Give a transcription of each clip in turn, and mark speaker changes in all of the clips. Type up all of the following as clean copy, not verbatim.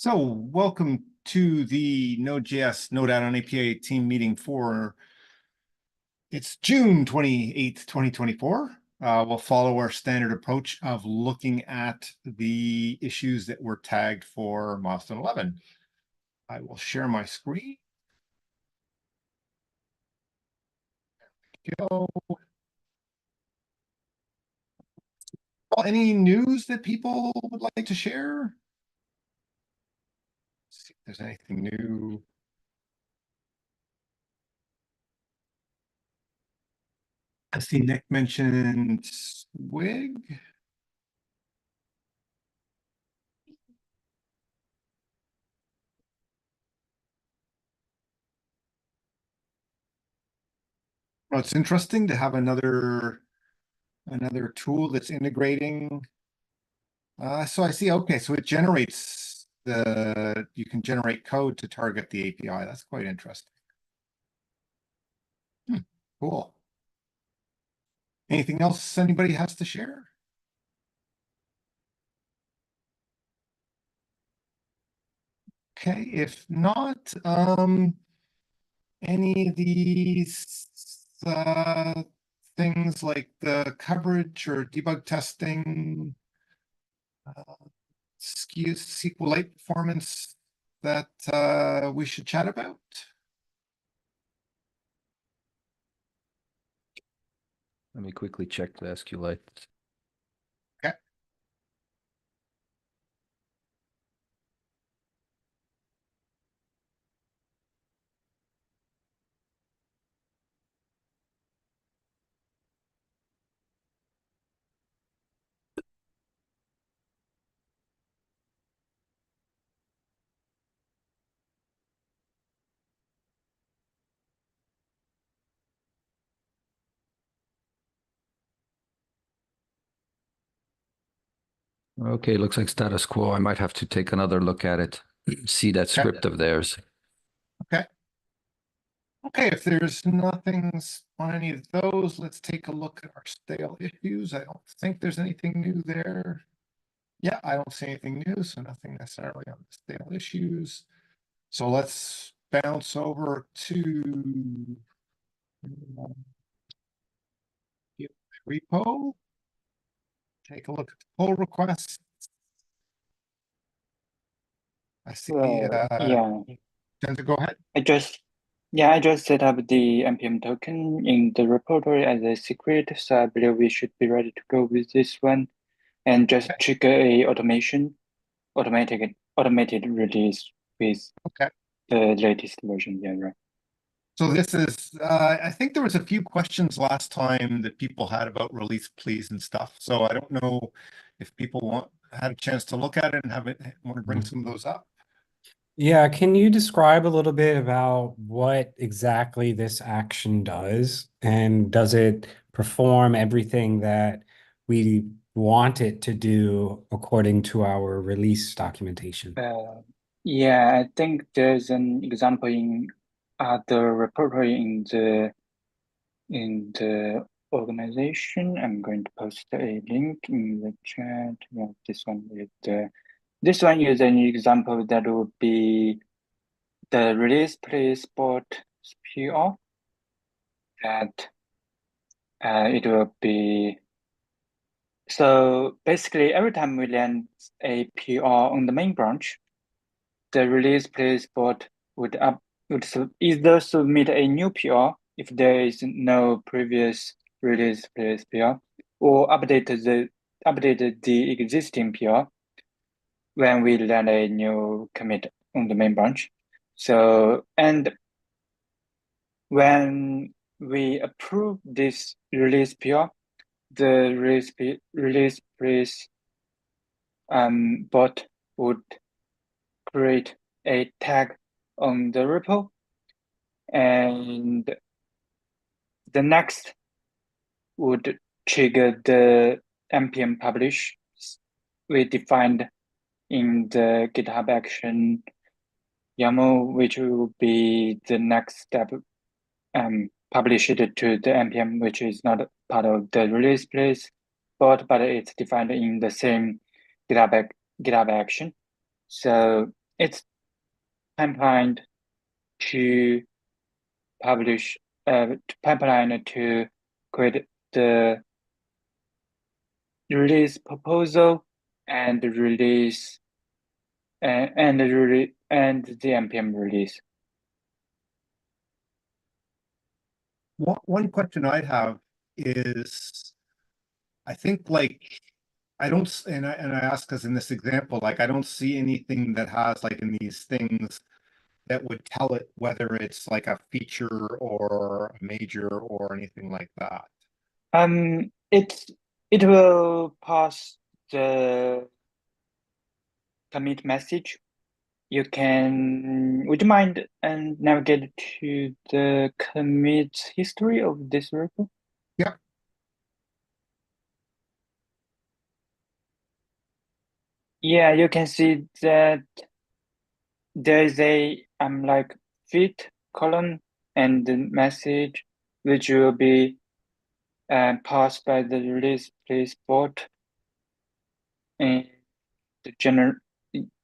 Speaker 1: So welcome to the Node.js Node Add-on API team meeting for it's June 28th, 2024. We'll follow our standard approach of looking at the issues that were tagged for milestone 11. I will share my screen. Go. Well, any news that people would like to share? Let's see if there's anything new. I see Nick mentioned Swig. Well, it's interesting to have another tool that's integrating. So I see, okay, so it generates you can generate code to target the API. That's quite interesting. Cool. Anything else anybody has to share? Okay, if not, any of these things like the coverage or debug testing, SQLite performance that we should chat about?
Speaker 2: Let me quickly check the SQLite.
Speaker 1: Okay.
Speaker 2: Okay, looks like status quo. I might have to take another look at it, see that script of theirs.
Speaker 1: Okay. Okay, if there's nothing on any of those, let's take a look at our stale issues. I don't think there's anything new there. Yeah, I don't see anything new, so nothing necessarily on the stale issues. So let's bounce over to repo. Take a look at the pull requests. I see,
Speaker 3: Yeah,
Speaker 1: Jensen, go ahead.
Speaker 3: I just set up the npm token in the repository as a secret, so I believe we should be ready to go with this one, and just trigger a automated release with the latest version. Yeah, right.
Speaker 1: So this is, I think there was a few questions last time that people had about release please and stuff. So I don't know if people had a chance to look at it and want to bring some of those up.
Speaker 4: Yeah, can you describe a little bit about what exactly this action does? And does it perform everything that we want it to do according to our release documentation?
Speaker 3: Yeah, I think there's an example in the repository in the organization. I'm going to post a link in the chat. Yeah, this one is an example that would be the release play spot PR. That it will be, so basically every time we land a PR on the main branch, the release play spot would either submit a new PR if there is no previous release place PR, or update the existing PR when we land a new commit on the main branch. So, and when we approve this release PR, the release place bot would create a tag on the repo, and the next would trigger the npm publish we defined in the GitHub action YAML, which will be the next step, publish it to the npm, which is not part of the release place but it's defined in the same GitHub action. So it's pipelined to publish, pipeline to create the release proposal and release and the npm release.
Speaker 1: One question I'd have is, I think like, I don't, and I ask because in this example, like I don't see anything that has like in these things that would tell it whether it's like a feature or a major or anything like that.
Speaker 3: It will pass the commit message. Would you mind and navigate to the commit history of this repo?
Speaker 1: Yeah.
Speaker 3: Yeah, you can see that there's a like fit column and the message which will be passed by the release place bot and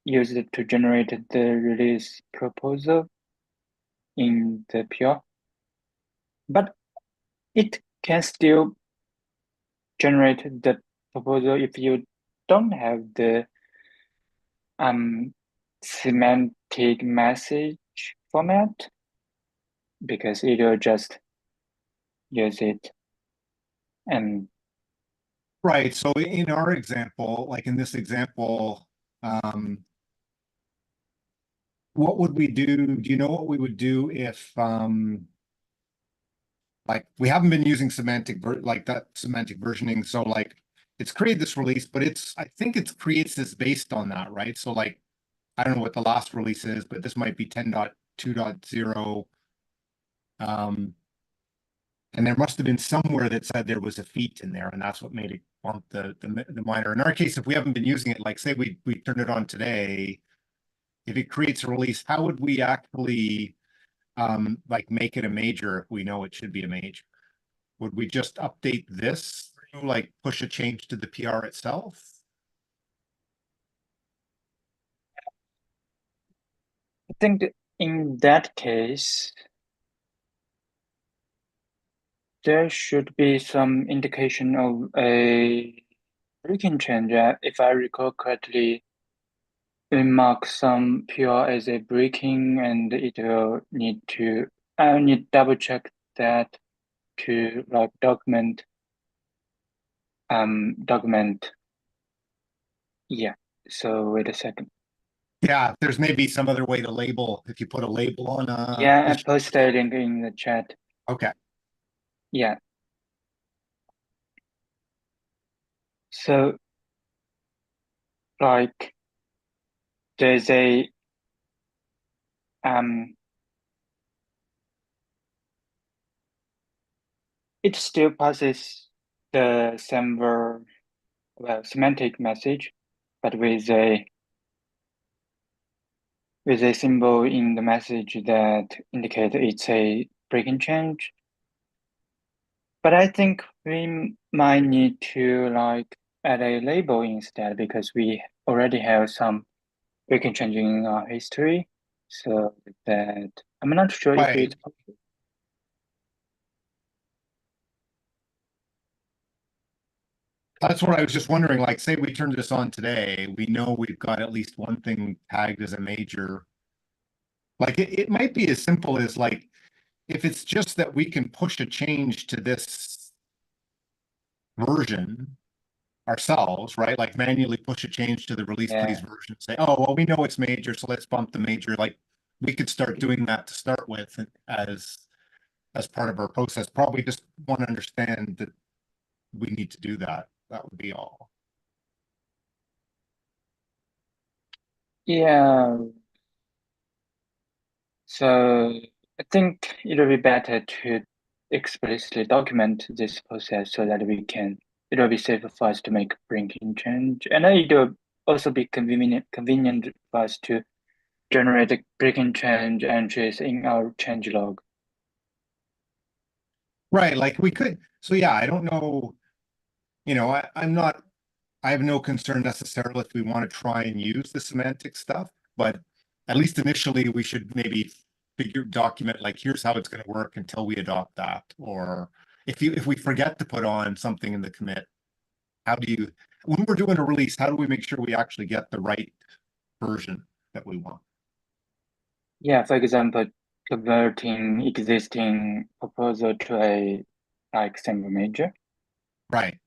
Speaker 3: use it to generate the release proposal in the PR. But it can still generate the proposal if you don't have the semantic message format, because it will just use it and
Speaker 1: Right. So in our example, like in this example, what would we do? Do you know what we would do if like we haven't been using like that semantic versioning, so like it's created this release, but I think it creates this based on that, right? So like I don't know what the last release is, but this might be 10.2.0. And there must have been somewhere that said there was a feat in there, and that's what made it bump the minor. In our case, if we haven't been using it, like say we turned it on today, if it creates a release, how would we actually like make it a major if we know it should be a major? Would we just update this, like push a change to the PR itself?
Speaker 3: I think in that case, there should be some indication of a breaking change. If I recall correctly, we mark some PR as a breaking, and it will I need double check that to like document. Yeah. So wait a second.
Speaker 1: Yeah, there's maybe some other way to label if you put a label on
Speaker 3: Yeah, I posted a link in the chat.
Speaker 1: Okay.
Speaker 3: Yeah. So like there's a it still passes the semantic message, but with a symbol in the message that indicates it's a breaking change. But I think we might need to like add a label instead, because we already have some breaking change in our history. So that I'm not sure if
Speaker 1: Right.
Speaker 3: it's possible.
Speaker 1: That's what I was just wondering, like, say we turned this on today, we know we've got at least one thing tagged as a major. Like it might be as simple as like, if it's just that we can push a change to this version ourselves, right? Like manually push a change to the release please
Speaker 3: Yeah.
Speaker 1: version, say, oh, well, we know it's major, so let's bump the major. Like we could start doing that to start with as part of our process. Probably just want to understand that we need to do that. That would be all.
Speaker 3: Yeah. So I think it'll be better to explicitly document this process so that it'll be safer for us to make breaking change. And it'll also be convenient for us to generate a breaking change entries in our change log.
Speaker 1: Right, like we could, so yeah, I don't know, I have no concern necessarily if we want to try and use the semantic stuff, but at least initially, we should maybe document like, here's how it's going to work until we adopt that. Or if we forget to put on something in the commit, when we're doing a release, how do we make sure we actually get the right version that we want?
Speaker 3: Yeah, for example, converting existing proposal to a like single major.
Speaker 1: Right.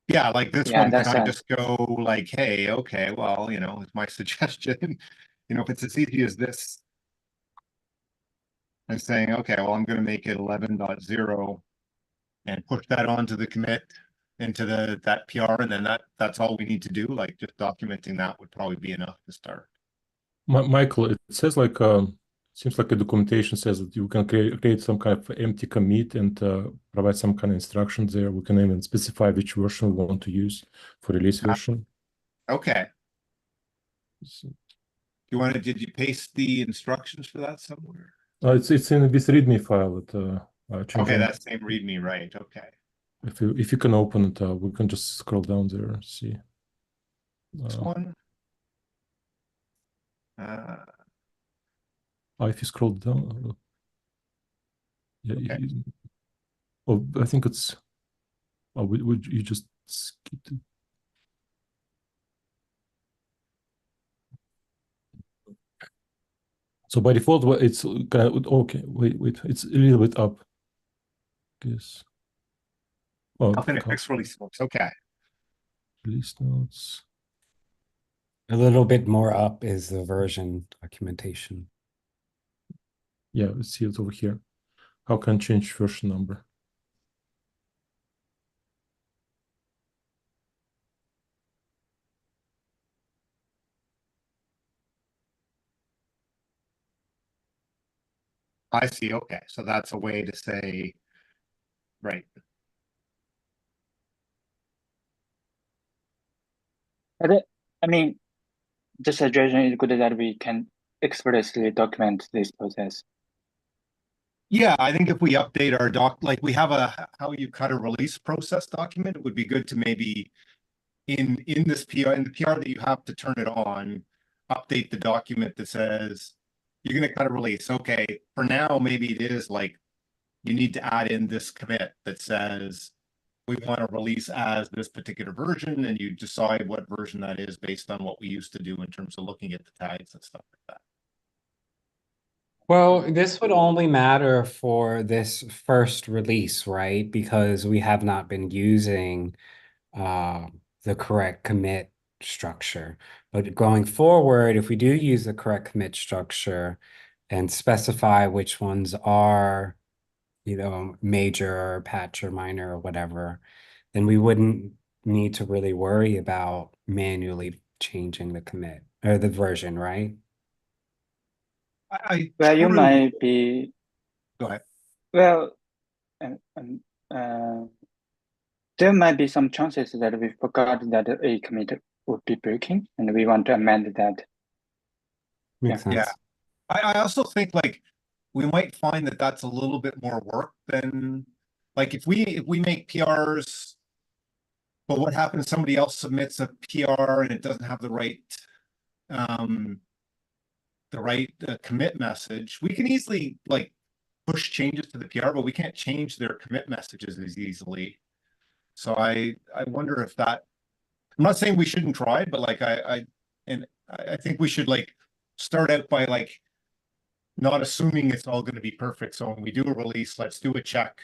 Speaker 1: Yeah, like this
Speaker 3: Yeah,
Speaker 1: one, can
Speaker 3: that's
Speaker 1: I just go like, hey, okay, well, it's my suggestion. If it's as easy as this, and saying, okay, well, I'm going to make it 11.0 and push that onto the commit into that PR, and then that's all we need to do. Like just documenting that would probably be enough to start.
Speaker 5: Michael, it says like seems like the documentation says that you can create some kind of empty commit and provide some kind of instructions there. We can even specify which version we want to use for release version.
Speaker 1: Okay.
Speaker 5: So,
Speaker 1: Did you paste the instructions for that somewhere?
Speaker 5: it's in this README file.
Speaker 1: Okay, that's same README, right? Okay.
Speaker 5: If you can open it, we can just scroll down there and see.
Speaker 1: This one.
Speaker 5: If you scroll down, yeah.
Speaker 1: Okay.
Speaker 5: Oh, I think it's. Oh, would you just skipped it? So by default, it's kind of okay. Wait, it's a little bit up. Guess. Oh,
Speaker 1: Okay, fixed release notes. Okay.
Speaker 5: release notes.
Speaker 4: A little bit more up is the version documentation.
Speaker 5: Yeah, let's see it over here. How can change version number?
Speaker 1: I see. Okay. So that's a way to say, right.
Speaker 3: I mean, the suggestion is good that we can explicitly document this process.
Speaker 1: Yeah, I think if we update our doc, like we have how you cut a release process document, it would be good to maybe in this PR, in the PR that you have to turn it on, update the document that says you're going to cut a release. Okay, for now, maybe it is like you need to add in this commit that says we want to release as this particular version, and you decide what version that is based on what we used to do in terms of looking at the tags and stuff like that.
Speaker 4: Well, this would only matter for this first release, right? Because we have not been using the correct commit structure. But going forward, if we do use the correct commit structure and specify which ones are, major or patch or minor or whatever, then we wouldn't need to really worry about manually changing the commit or the version, right?
Speaker 3: Well, you
Speaker 1: totally-
Speaker 3: might be.
Speaker 1: Go ahead.
Speaker 3: Well, there might be some chances that we forgot that a commit would be breaking, and we want to amend that.
Speaker 4: Makes sense.
Speaker 1: Yeah. I also think like we might find that that's a little bit more work than like if we make PRs, but what happens? Somebody else submits a PR and it doesn't have the right commit message. We can easily like push changes to the PR, but we can't change their commit messages as easily. So I wonder if that. I'm not saying we shouldn't try, but like I think we should like start out by like not assuming it's all going to be perfect. So when we do a release, let's do a check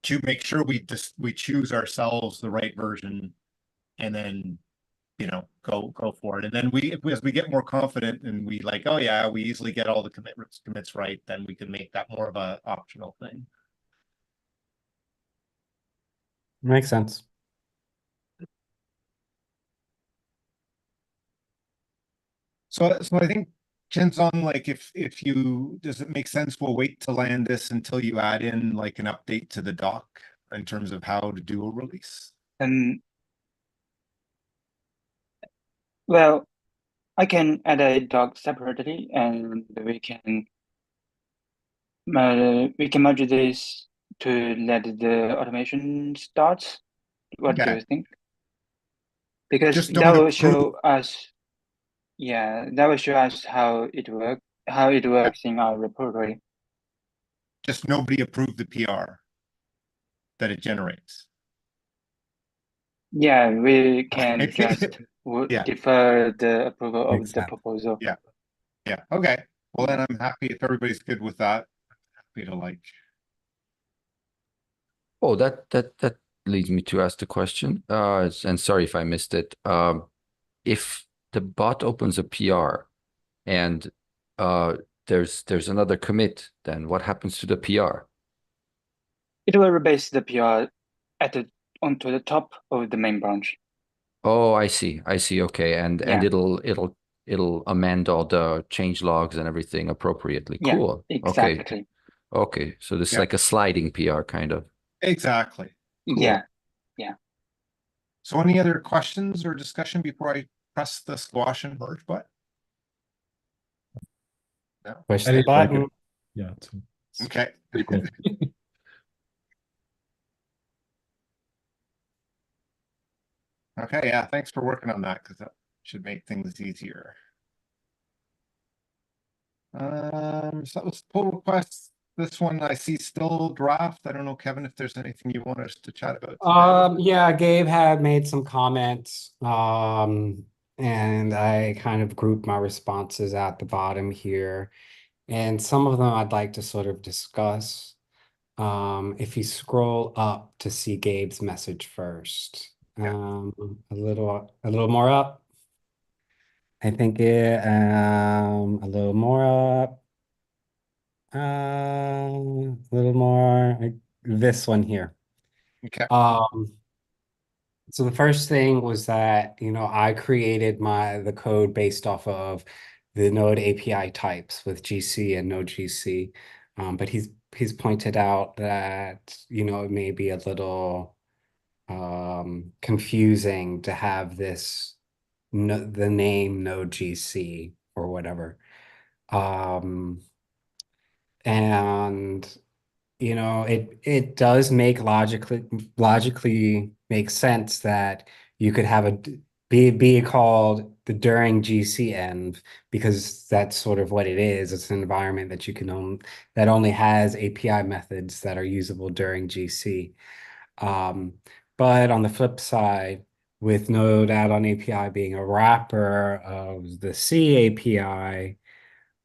Speaker 1: to make sure we choose ourselves the right version, and then go for it. And then as we get more confident and we like, oh yeah, we easily get all the commits right, then we can make that more of a optional thing.
Speaker 4: Makes sense.
Speaker 1: So I think Chinzon, like does it make sense? We'll wait to land this until you add in like an update to the doc in terms of how to do a release.
Speaker 3: Well, I can add a doc separately, and we can merge this to let the automation start. What do
Speaker 1: Okay.
Speaker 3: you think? Because
Speaker 1: Just
Speaker 3: that
Speaker 1: don't
Speaker 3: will
Speaker 1: approve.
Speaker 3: show us. Yeah, that will show us how it works in our repository.
Speaker 1: Just nobody approved the PR that it generates.
Speaker 3: Yeah, we can just
Speaker 1: Yeah.
Speaker 3: defer the approval of
Speaker 4: Makes
Speaker 3: the
Speaker 4: sense.
Speaker 3: proposal.
Speaker 1: Yeah. Yeah, okay. Well, then I'm happy if everybody's good with that. Happy to like,
Speaker 2: Oh, that leads me to ask the question. And sorry if I missed it. If the bot opens a PR and there's another commit, then what happens to the PR?
Speaker 3: It will rebase the PR onto the top of the main branch.
Speaker 2: Oh, I see. I see. Okay. And
Speaker 3: Yeah.
Speaker 2: it'll amend all the change logs and everything appropriately.
Speaker 3: Yeah,
Speaker 2: Cool. Okay.
Speaker 3: exactly.
Speaker 2: Okay. So this is
Speaker 1: Yeah.
Speaker 2: like a sliding PR kind of.
Speaker 1: exactly.
Speaker 2: Cool.
Speaker 3: Yeah.
Speaker 1: So any other questions or discussion before I press the squash and merge button? No?
Speaker 4: Push
Speaker 5: I
Speaker 4: the
Speaker 5: really like
Speaker 4: button.
Speaker 5: it. Yeah, it's
Speaker 1: Okay.
Speaker 5: pretty cool.
Speaker 1: Okay, yeah, thanks for working on that because that should make things easier. So that was pull requests. This one I see still draft. I don't know, Kevin, if there's anything you want us to chat about today.
Speaker 4: Yeah, Gabe had made some comments, and I kind of grouped my responses at the bottom here. And some of them I'd like to sort of discuss. If you scroll up to see Gabe's message first, a little more up. I think a little more up, a little more, this one here.
Speaker 1: Okay,
Speaker 4: So the first thing was that, I created the code based off of the Node API types with GC and Node GC. But he's pointed out that, it may be a little confusing to have the name Node GC or whatever. And it does make logically make sense that you could have be called the during GC env, because that's sort of what it is. It's an environment that that only has API methods that are usable during GC. But on the flip side, with Node add-on API being a wrapper of the C API,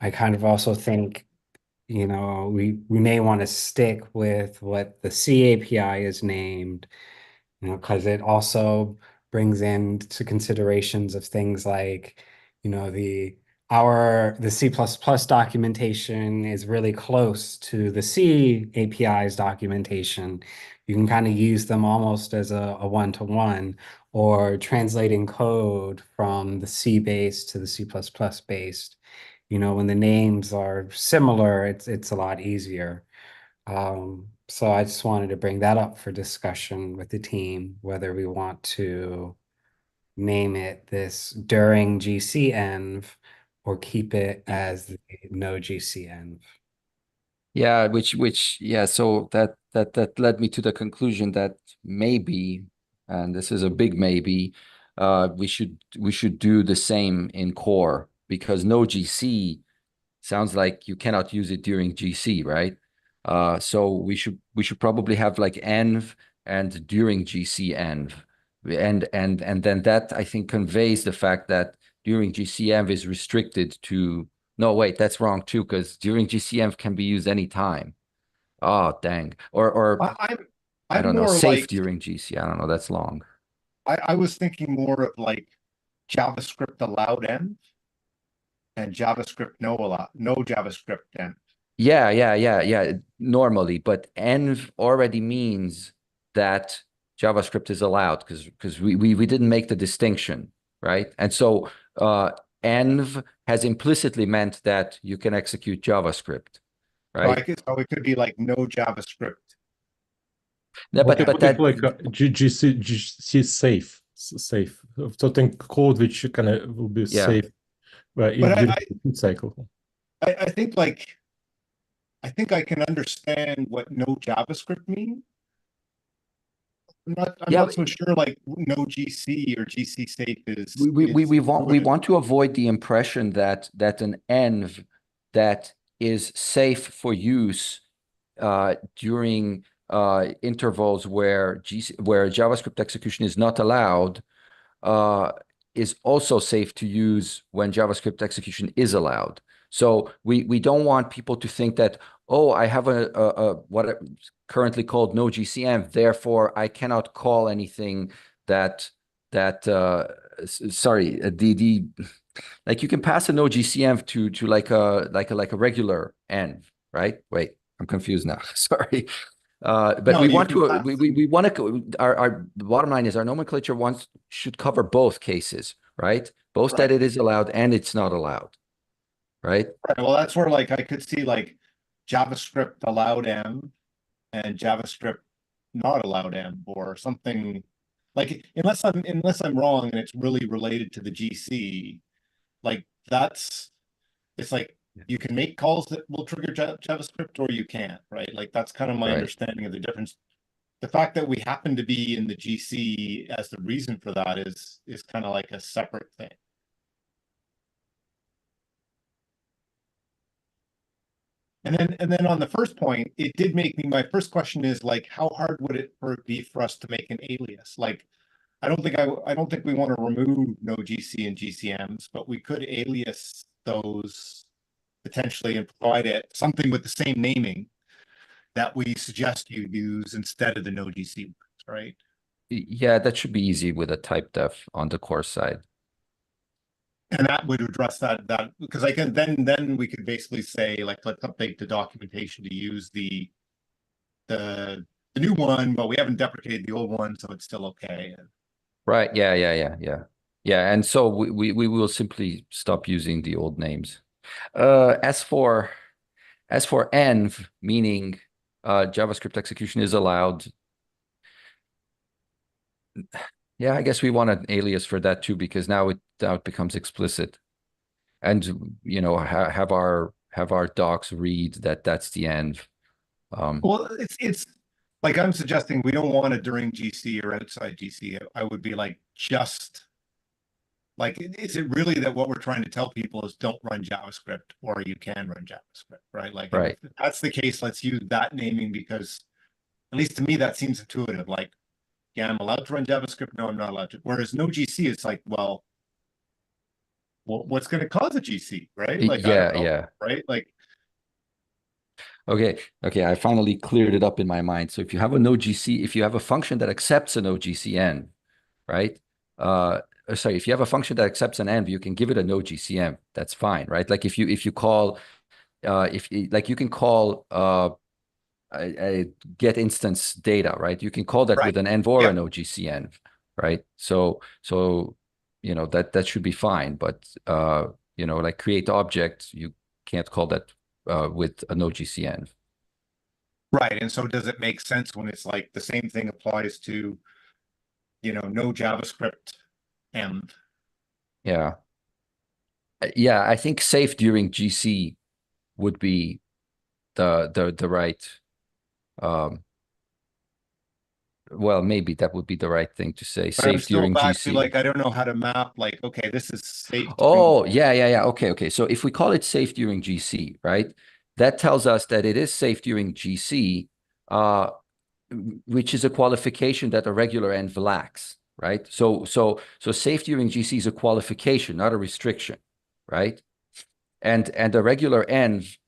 Speaker 4: I kind of also think we may want to stick with what the C API is named, because it also brings into considerations of things like, the C++ documentation is really close to the C API's documentation. You can kind of use them almost as a one-to-one, or translating code from the C base to the C++ based. When the names are similar, it's a lot easier. So I just wanted to bring that up for discussion with the team, whether we want to name it this during GCenv or keep it as the no GCenv.
Speaker 2: Yeah, yeah, so that led me to the conclusion that maybe, and this is a big maybe, we should do the same in core, because no GC sounds like you cannot use it during GC, right? So we should probably have like env and during GC env. And then that, I think, conveys the fact that during GCenv is restricted to, no, wait, that's wrong too, because during GCenv can be used anytime. Oh, dang. Or I
Speaker 1: I'm
Speaker 2: don't know,
Speaker 1: more
Speaker 2: safe
Speaker 1: like,
Speaker 2: during GC. I don't know, that's long.
Speaker 1: I was thinking more of like JavaScript allowed env and JavaScript no JavaScript env.
Speaker 2: Yeah, normally, but env already means that JavaScript is allowed, because we didn't make the distinction, right? And so env has implicitly meant that you can execute JavaScript,
Speaker 1: So I
Speaker 2: right?
Speaker 1: guess, so it could be like no JavaScript.
Speaker 2: No,
Speaker 5: We can
Speaker 2: but
Speaker 5: put it
Speaker 2: that,
Speaker 5: like GC safe. Something code which kind of will be
Speaker 2: yeah.
Speaker 5: safe in
Speaker 1: But
Speaker 5: during the cycle.
Speaker 1: I think like, I think I can understand what no JavaScript means. I'm
Speaker 2: Yeah,
Speaker 1: not so sure like no GC or GC safe is.
Speaker 2: we want to avoid the impression that an env that is safe for use during intervals where JavaScript execution is not allowed uh, is also safe to use when JavaScript execution is allowed. So we don't want people to think that, oh, I have a what currently called no GCM, therefore I cannot call anything that sorry, the like you can pass a no GCM to like a regular env, right? Wait, I'm confused now. Sorry. But
Speaker 1: No,
Speaker 2: we
Speaker 1: you
Speaker 2: want
Speaker 1: can
Speaker 2: to
Speaker 1: pass
Speaker 2: we want to our the bottom line is our nomenclature should cover both cases, right? Both that
Speaker 1: Right.
Speaker 2: it is allowed and it's not allowed, right?
Speaker 1: Right, well, that's where like I could see like JavaScript allowed M and JavaScript not allowed M or something. Like unless I'm wrong and it's really related to the GC, like it's like you can make calls that will trigger JavaScript or you can't, right? Like that's kind of my
Speaker 2: Right.
Speaker 1: understanding of the difference. The fact that we happen to be in the GC as the reason for that is kind of like a separate thing. And then on the first point, it did make me, my first question is like, how hard would it be for us to make an alias? Like, I don't think we want to remove no GC and GCMs, but we could alias those potentially and provide it something with the same naming that we suggest you use instead of the no GC ones, right?
Speaker 2: Yeah, that should be easy with a type def on the core side.
Speaker 1: And that would address that because I can then we could basically say like let's update the documentation to use the new one, but we haven't deprecated the old one, so it's still okay.
Speaker 2: Right. Yeah. And so we will simply stop using the old names. As for env, meaning JavaScript execution is allowed. Yeah, I guess we want an alias for that too, because now it becomes explicit. And you know, have our docs read that that's the env.
Speaker 1: Well, it's like I'm suggesting we don't want it during GC or outside GC. I would be like just like, is it really that what we're trying to tell people is don't run JavaScript or you can run JavaScript, right? Like,
Speaker 2: Right.
Speaker 1: if that's the case, let's use that naming because at least to me that seems intuitive. Like, yeah, I'm allowed to run JavaScript. No, I'm not allowed to. Whereas no GC, it's like, well, what's going to cause a GC, right? Like, I don't know,
Speaker 2: Yeah.
Speaker 1: right? Like,
Speaker 2: Okay. I finally cleared it up in my mind. So if you have a no GC, if you have a function that accepts a no GCN, right? Sorry, if you have a function that accepts an env, you can give it a no GCM. That's fine, right? Like if you call like you can call a get instance data, right? You can call that
Speaker 1: right.
Speaker 2: with an env or
Speaker 1: Yeah.
Speaker 2: an OGCN, right? So you know that should be fine. But you know, like create object, you can't call that with an OGCN.
Speaker 1: Right. And so does it make sense when it's like the same thing applies to, no JavaScript and
Speaker 2: Yeah. Yeah, I think safe during GC would be the right well, maybe that would be the right thing to say.
Speaker 1: but I'm
Speaker 2: Safe
Speaker 1: still
Speaker 2: during
Speaker 1: back to
Speaker 2: GC.
Speaker 1: like, I don't know how to map like, okay, this is safe.
Speaker 2: Oh, yeah. Okay. So if we call it safe during GC, right? That tells us that it is safe during GC, which is a qualification that a regular env lacks, right? So safe during GC is a qualification, not a restriction, right? And a regular env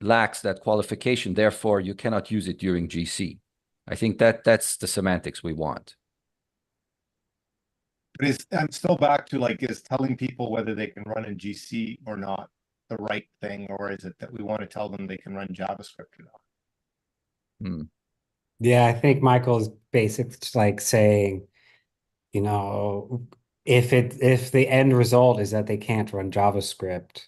Speaker 2: lacks that qualification, therefore you cannot use it during GC. I think that's the semantics we want.
Speaker 1: But I'm still back to like, is telling people whether they can run in GC or not the right thing, or is it that we want to tell them they can run JavaScript or not?
Speaker 4: Yeah, I think Michael's basic like saying, if the end result is that they can't run JavaScript,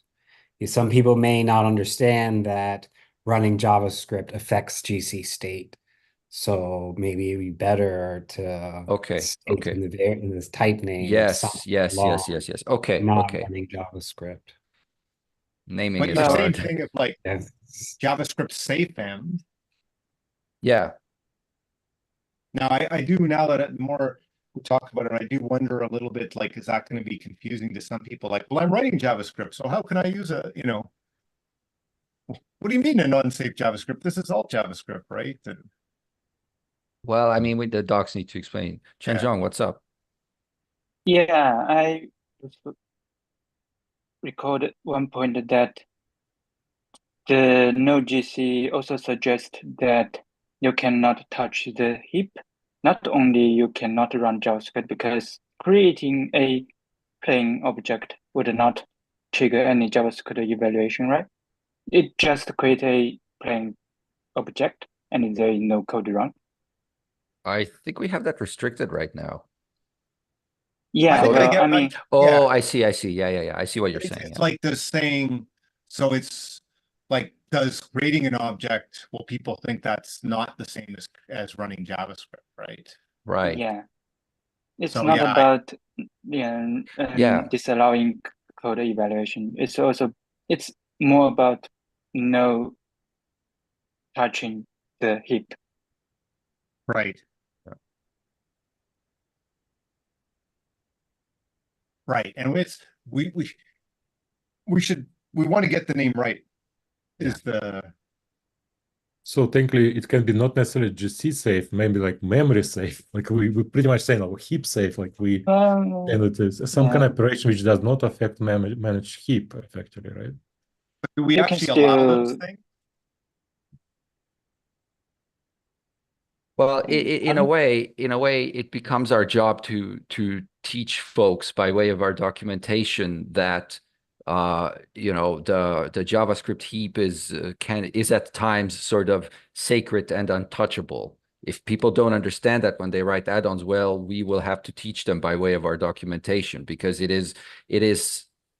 Speaker 4: some people may not understand that running JavaScript affects GC state. So maybe it'd be better to
Speaker 2: Okay.
Speaker 4: state in this type name something
Speaker 2: Yes.
Speaker 4: long,
Speaker 2: Okay.
Speaker 4: not running JavaScript.
Speaker 2: Naming
Speaker 1: But
Speaker 2: is
Speaker 1: the same
Speaker 2: hard.
Speaker 1: thing if like
Speaker 4: Yes.
Speaker 1: JavaScript safe end,
Speaker 2: Yeah.
Speaker 1: Now, I do, now that the more we talk about it, I do wonder a little bit, like, is that going to be confusing to some people? Like, well, I'm writing JavaScript, so how can I use a, you know, what do you mean an unsafe JavaScript? This is all JavaScript, right?
Speaker 2: Well, I mean, the docs need to explain. Chen
Speaker 1: Yeah.
Speaker 2: Zhong, what's up?
Speaker 3: Yeah, I recorded one point that the node.js also suggests that you cannot touch the heap. Not only you cannot run JavaScript, because creating a plain object would not trigger any JavaScript evaluation, right? It just create a plain object and there is no code run.
Speaker 2: I think we have that restricted right now.
Speaker 3: Yeah,
Speaker 1: think
Speaker 3: well,
Speaker 1: get,
Speaker 3: I mean,
Speaker 2: Oh,
Speaker 1: yeah.
Speaker 2: I see. Yeah. I see what you're saying.
Speaker 1: It's
Speaker 2: Yeah.
Speaker 1: like the saying, so it's like, does creating an object, well, people think that's not the same as running JavaScript, right?
Speaker 2: Right.
Speaker 3: yeah, it's
Speaker 1: So,
Speaker 3: not
Speaker 1: yeah,
Speaker 3: about
Speaker 2: Yeah.
Speaker 3: disallowing code evaluation. It's more about no touching the heap.
Speaker 1: right.
Speaker 2: Yeah.
Speaker 1: Right. And it's, we want to get the name right. Is the,
Speaker 5: So technically, it can be not necessarily GC safe, maybe like memory safe. Like we pretty much saying like heap safe, like and it is some kind of operation which does not affect managed heap effectively, right?
Speaker 1: do we
Speaker 3: You can
Speaker 1: actually allow those
Speaker 3: still,
Speaker 1: things?
Speaker 2: Well, in a way, it becomes our job to teach folks by way of our documentation that the JavaScript heap is at times sort of sacred and untouchable. If people don't understand that when they write add-ons, well, we will have to teach them by way of our documentation, because it is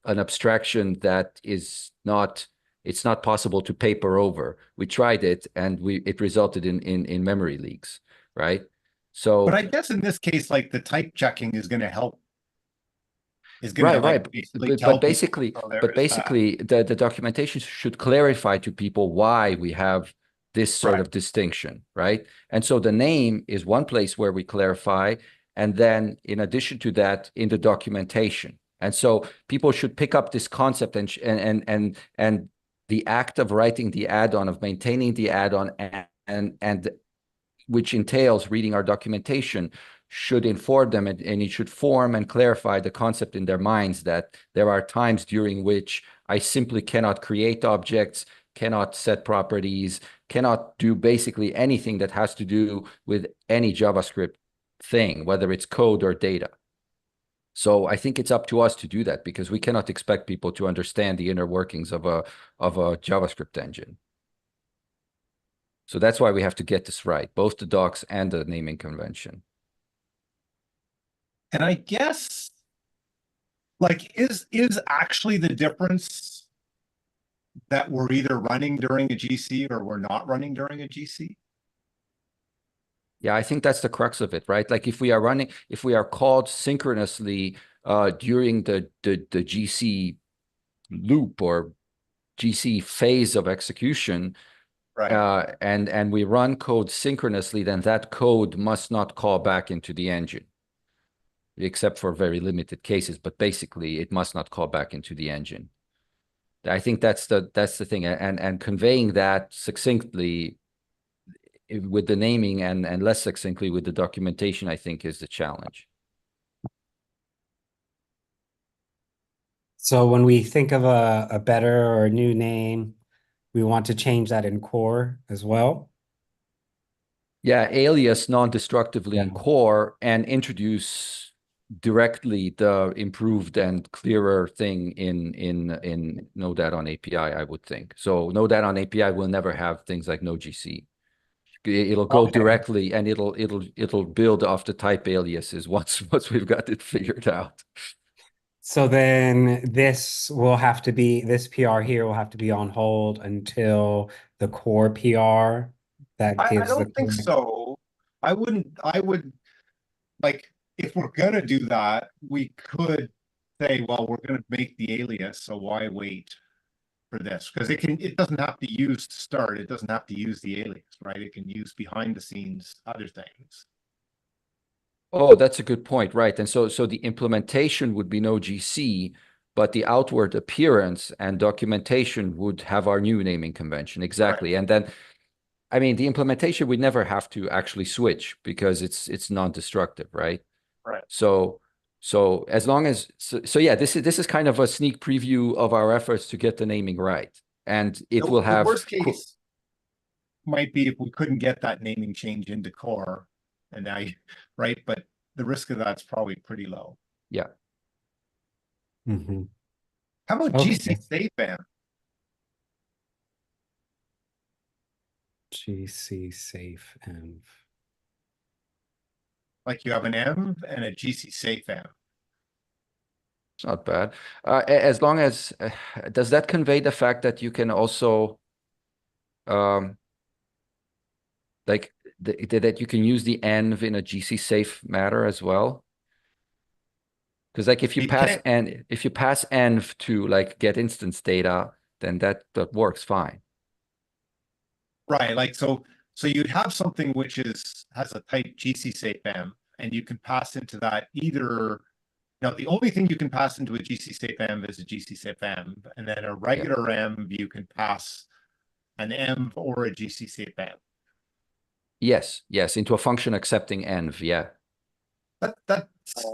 Speaker 2: an abstraction that is not. It's not possible to paper over. We tried it, and it resulted in memory leaks, right? So,
Speaker 1: But I guess in this case, like the type checking is going to help. Is going to
Speaker 2: right.
Speaker 1: basically tell people, oh, there is that.
Speaker 2: The documentation should clarify to people why we have this sort of distinction, right? And so the name is one place where we clarify, and then in addition to that, in the documentation. And so people should pick up this concept and the act of writing the add-on, of maintaining the add-on, and which entails reading our documentation, should inform them, and it should form and clarify the concept in their minds that there are times during which I simply cannot create objects, cannot set properties, cannot do basically anything that has to do with any JavaScript thing, whether it's code or data. So I think it's up to us to do that, because we cannot expect people to understand the inner workings of a JavaScript engine. So that's why we have to get this right, both the docs and the naming convention.
Speaker 1: And I guess, like, is actually the difference that we're either running during a GC or we're not running during a GC?
Speaker 2: Yeah, I think that's the crux of it, right? Like if we are called synchronously during the GC loop or GC phase of execution,
Speaker 1: Right.
Speaker 2: and we run code synchronously, then that code must not call back into the engine, except for very limited cases. But basically, it must not call back into the engine. I think that's the thing, and conveying that succinctly with the naming and less succinctly with the documentation, I think, is the challenge.
Speaker 4: So when we think of a better or a new name, we want to change that in core as well.
Speaker 2: Yeah, alias non-destructively in core, and introduce directly the improved and clearer thing in Node add-on API, I would think. So Node add-on API will never have things like NoGC. It'll go directly, and it'll build off the type aliases once we've got it figured out.
Speaker 4: So then this PR here will have to be on hold until the core PR that
Speaker 1: I
Speaker 4: gives
Speaker 1: don't think so. I would, like, if we're gonna do that, we could say, well, we're gonna make the alias, so why wait for this? Because it doesn't have to use to start, it doesn't have to use the alias, right? It can use behind the scenes other things.
Speaker 2: Oh, that's a good point, right? And so the implementation would be no GC, but the outward appearance and documentation would have our new naming convention. Exactly. And then, I mean, the implementation would never have to actually switch because it's non-destructive, right?
Speaker 1: Right.
Speaker 2: So as long as yeah, this is kind of a sneak preview of our efforts to get the naming right, and it will
Speaker 1: The
Speaker 2: have
Speaker 1: worst case might be if we couldn't get that naming change into core, and now you, right? But the risk of that's probably pretty low.
Speaker 2: yeah.
Speaker 4: Mm-hmm.
Speaker 1: How about
Speaker 4: Okay.
Speaker 1: GC SafeM?
Speaker 4: GC safe env.
Speaker 1: Like you have an env and a GC SafeM.
Speaker 2: It's not bad. As long as does that convey the fact that you can also like that you can use the env in a GC safe matter as well? Because like if you
Speaker 1: You
Speaker 2: pass
Speaker 1: can't-
Speaker 2: env to like get instance data, then that works fine.
Speaker 1: Right, like so you'd have something which has a type GC SafeM, and you can pass into that either. Now, the only thing you can pass into a GC SafeM is a GC SafeM, and then a regular env you can pass an env or a GC SafeM.
Speaker 2: Yes, into a function accepting env, yeah.
Speaker 1: That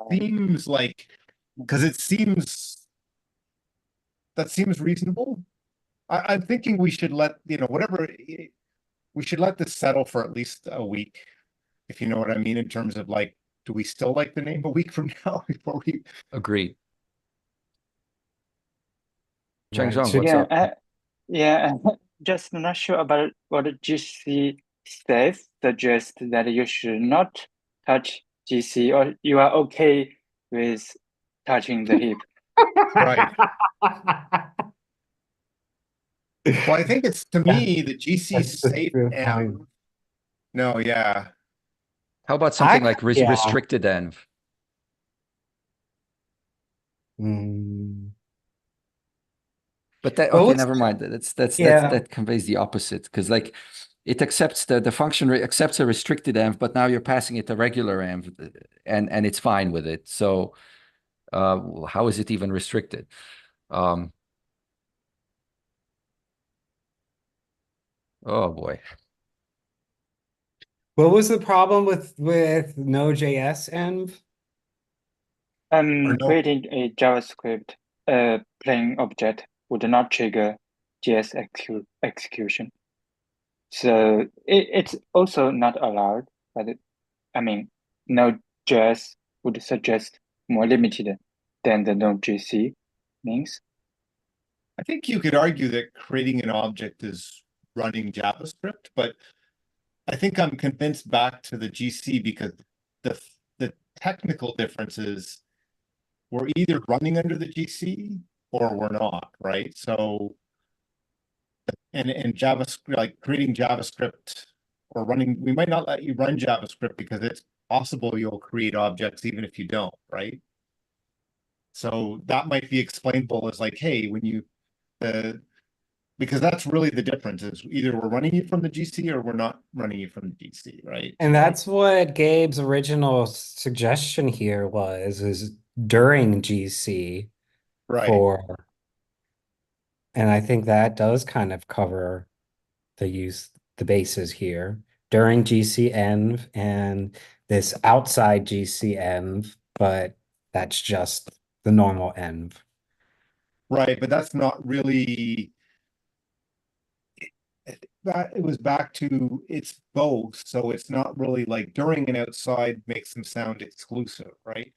Speaker 1: seems like, because that seems reasonable. I'm thinking we should let, whatever, we should let this settle for at least a week, if you know what I mean, in terms of like, do we still like the name a week from now before we?
Speaker 2: Agreed.
Speaker 4: Right.
Speaker 2: Changzhong, what's up?
Speaker 3: Yeah, just not sure about what GC safe suggests that you should not touch GC, or you are okay with touching the heap.
Speaker 1: Right. Well, I think it's, to me, the GC
Speaker 4: That's a
Speaker 1: safe
Speaker 4: good
Speaker 1: M.
Speaker 4: point.
Speaker 1: No, yeah.
Speaker 2: How about something
Speaker 4: I-
Speaker 2: like
Speaker 4: yeah.
Speaker 2: restricted env?
Speaker 4: Mm.
Speaker 2: But that
Speaker 4: What
Speaker 2: okay,
Speaker 4: was
Speaker 2: never mind.
Speaker 4: yeah.
Speaker 2: That conveys the opposite because like it accepts the function accepts a restricted env, but now you're passing it a regular env, and it's fine with it. So how is it even restricted? Oh boy.
Speaker 4: What was the problem with Node.js env?
Speaker 1: Or no,
Speaker 3: Creating a JavaScript plain object would not trigger JS execution. So it's also not allowed, but I mean, Node.js would suggest more limited than the Node.js means.
Speaker 1: I think you could argue that creating an object is running JavaScript, but I think I'm convinced back to the GC because the technical difference is we're either running under the GC or we're not, right? So, and JavaScript, like creating JavaScript or running, we might not let you run JavaScript because it's possible you'll create objects even if you don't, right? So that might be explainable as like, hey, when you because that's really the difference is either we're running you from the GC or we're not running you from the GC, right?
Speaker 4: And that's what Gabe's original suggestion here is during GC
Speaker 1: Right.
Speaker 4: for, and I think that does kind of cover the bases here during GC env and this outside GC env, but that's just the normal env.
Speaker 1: Right, but that's not really that it was back to it's both, so it's not really like during and outside makes them sound exclusive, right?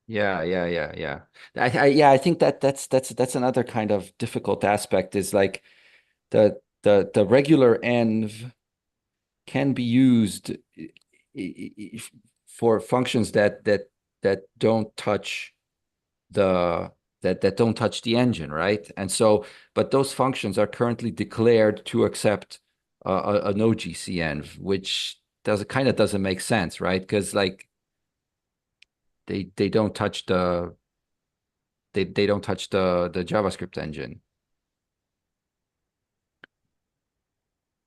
Speaker 2: Yeah. Yeah, I think that's another kind of difficult aspect is like the regular env can be used for functions that don't touch the that don't touch the engine, right? And so, but those functions are currently declared to accept a no GCenv, which doesn't make sense, right? Because like they don't touch they don't touch the JavaScript engine.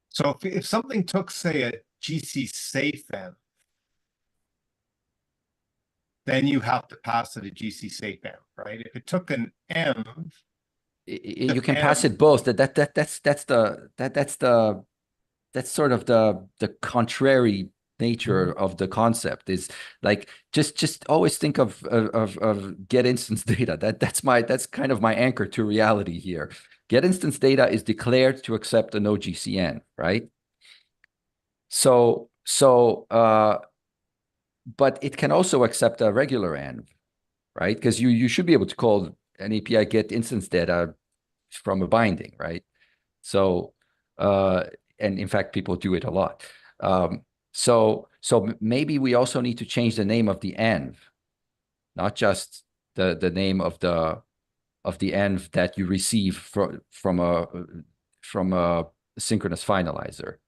Speaker 1: So if something took, say, a GC safe env, then you have to pass it a GC safe env, right? If it took an env,
Speaker 2: You can pass it both. That's sort of the contrary nature of the concept. Is like just always think of get instance data. That's kind of my anchor to reality here. Get instance data is declared to accept a no GCN, right? But it can also accept a regular env, right? Because you should be able to call an API get instance data from a binding, right? So, and in fact, people do it a lot. So maybe we also need to change the name of the env, not just the name of the env that you receive from a synchronous finalizer.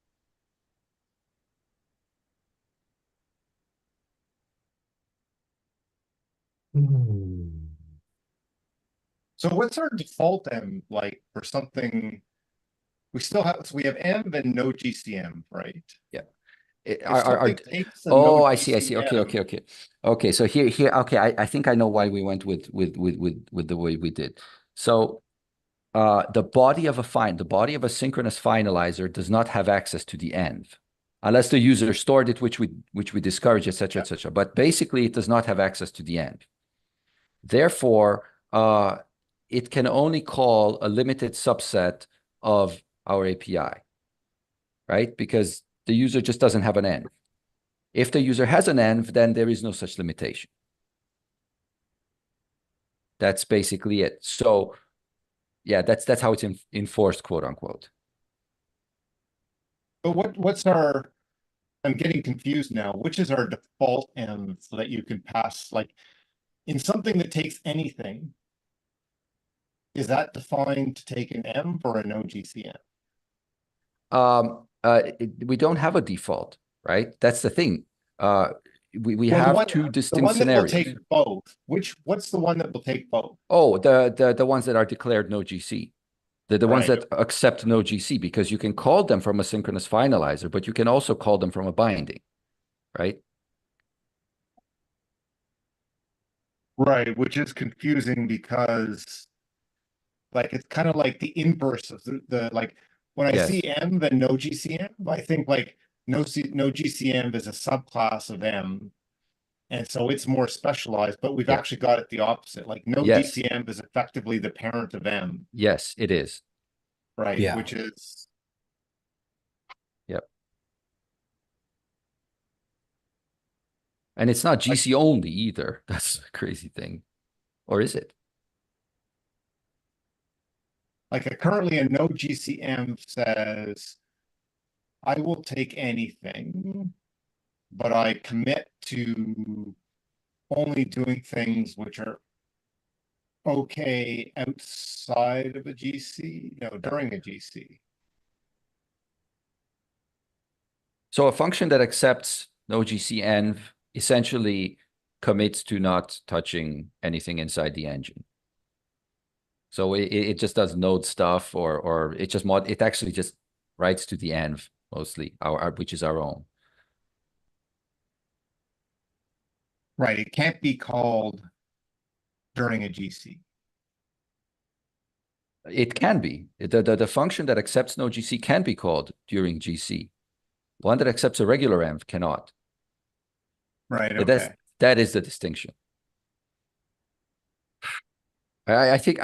Speaker 1: So what's our default env like for something? We still have, so we have env and no GCM, right?
Speaker 2: Yeah.
Speaker 1: If something takes a
Speaker 2: Oh,
Speaker 1: no
Speaker 2: I see.
Speaker 1: GCM,
Speaker 2: Okay. So here. Okay, I think I know why we went with the way we did. So the body of a synchronous finalizer does not have access to the env, unless the user stored it, which we discourage, etc., etc. But basically, it does not have access to the env. Therefore, it can only call a limited subset of our API, right? Because the user just doesn't have an env. If the user has an env, then there is no such limitation. That's basically it. So yeah, that's how it's enforced, quote unquote.
Speaker 1: but what's our, I'm getting confused now. Which is our default env so that you can pass, like, in something that takes anything, is that defined to take an env or a no GCM?
Speaker 2: We don't have a default, right? That's the thing. We
Speaker 1: Well,
Speaker 2: have two
Speaker 1: the
Speaker 2: distinct
Speaker 1: one that will
Speaker 2: scenarios.
Speaker 1: take both. What's the one that will take both?
Speaker 2: Oh, the ones that are declared no GC. The ones
Speaker 1: Right.
Speaker 2: that accept no GC, because you can call them from a synchronous finalizer, but you can also call them from a binding, right?
Speaker 1: Right, which is confusing because like it's kind of like the inverse of the like when I
Speaker 2: Yes.
Speaker 1: see M then no GCM, I think like no GCM is a subclass of M. And so it's more specialized, but we've
Speaker 2: Yeah.
Speaker 1: actually got it the opposite. Like no
Speaker 2: Yes.
Speaker 1: GCM is effectively the parent of M,
Speaker 2: Yes, it is.
Speaker 1: right?
Speaker 4: Yeah.
Speaker 1: Which is
Speaker 2: Yep. And it's not GC only either. That's the crazy thing. Or is it?
Speaker 1: like currently a no GCM says, I will take anything, but I commit to only doing things which are okay outside of a GC, no, during a GC.
Speaker 2: So a function that accepts no GC env essentially commits to not touching anything inside the engine. So it just does node stuff, or it actually just writes to the env mostly, which is our own.
Speaker 1: Right, it can't be called during a GC.
Speaker 2: It can be. The function that accepts no GC can be called during GC. One that accepts a regular env cannot.
Speaker 1: Right, okay.
Speaker 2: That is the distinction. I think